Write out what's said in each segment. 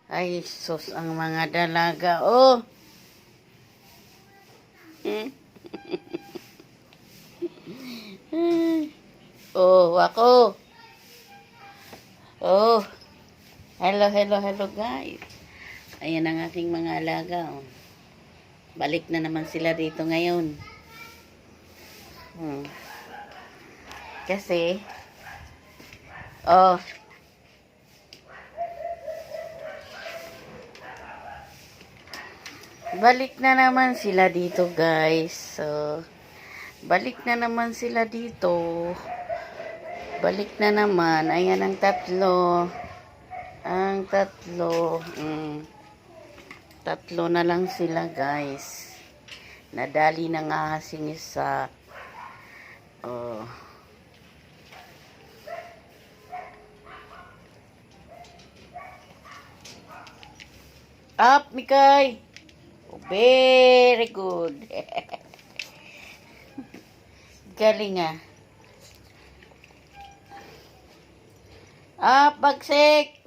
Ay, sus, ang mga dalaga. Oh! Oh, ako. Oh. Hello, hello, hello, guys. Ayan ang aking mga alaga. Oh. Balik na naman sila dito ngayon. Kasi, oh, balik na naman sila dito, guys. So, balik na naman sila dito. Balik na naman. Ayan ang tatlo. Ang tatlo. Tatlo na lang sila, guys. Nadali na nga kasing isa. Oh. Up, Mikay. Oh, very good. Galing ah. Up, bagsik.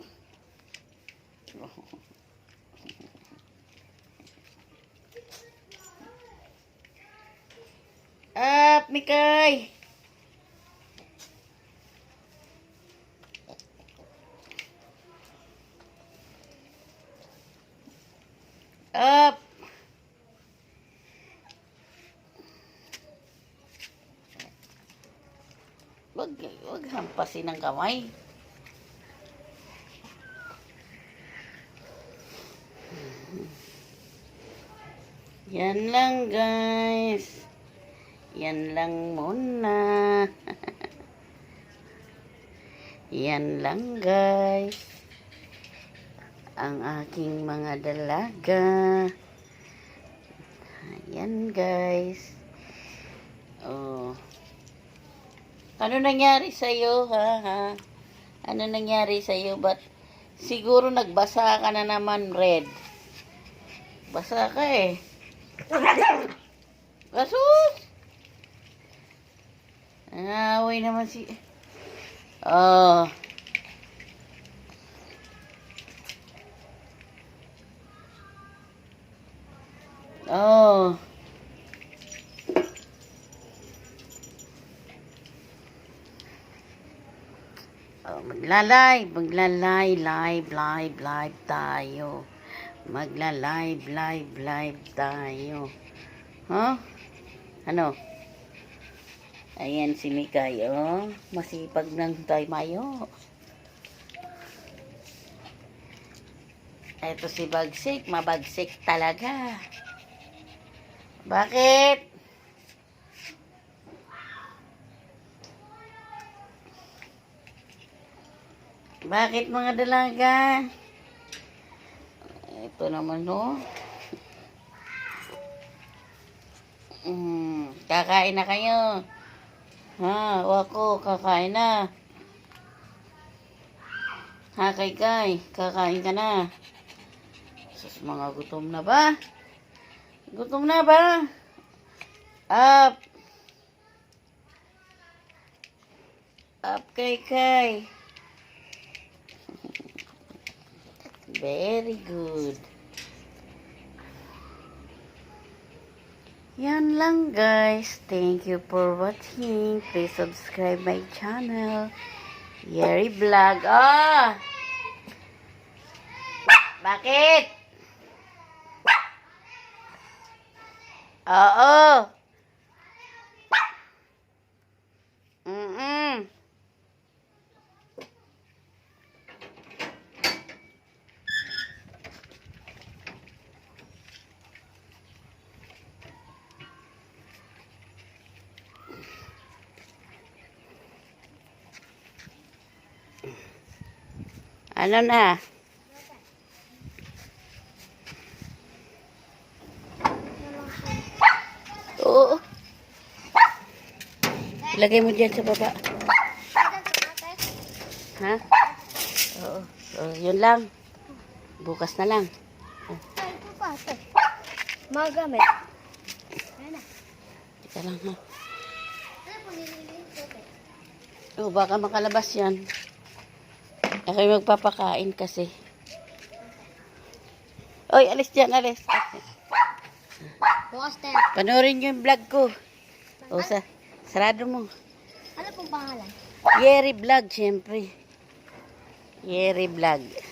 Up, Mikay. Up. Wag hampasin ng kamay. Yan lang, guys. Yan lang muna. Yan lang, guys. Ang aking mga dalaga. Yan, guys. Oh. Ano nangyari sa'yo, ha? Ano nangyari sa'yo? Ba't siguro nagbasa ka na naman, Red? Basa ka eh. Gasus! Away naman si... Oh. Oh. Oh, live tayo. Live tayo. Huh? Ano? Ayan si Mikay, oh. Masipag ng tayo mayo. Ito si Bagsik, mabagsik talaga. Bakit? Bakit mga dalaga? Ito naman, no? Kakain na kayo. Ha, wako, kakain na. Ha, kay, kakain ka na. Sus, mga gutom na ba? Gutom na ba? Up. Up, kay. Very good. Yan lang, guys. Thank you for watching. Please subscribe my channel. Yeri Vlog. Ah! Bakit? Oo. Ano na? Oo. Lagay mo dyan sa baba. Ha? Oo. Oh, yun lang. Bukas na lang. Magamit. Teka lang, ha? Oh, baka makalabas yan. Ako magpapakain kasi. Oy, alis dyan, alis. Bukas tayo. Panoorin nyo yung vlog ko. O, sarado mo. Ano pong pangalan? Yeri Vlog, syempre. Yeri Vlog.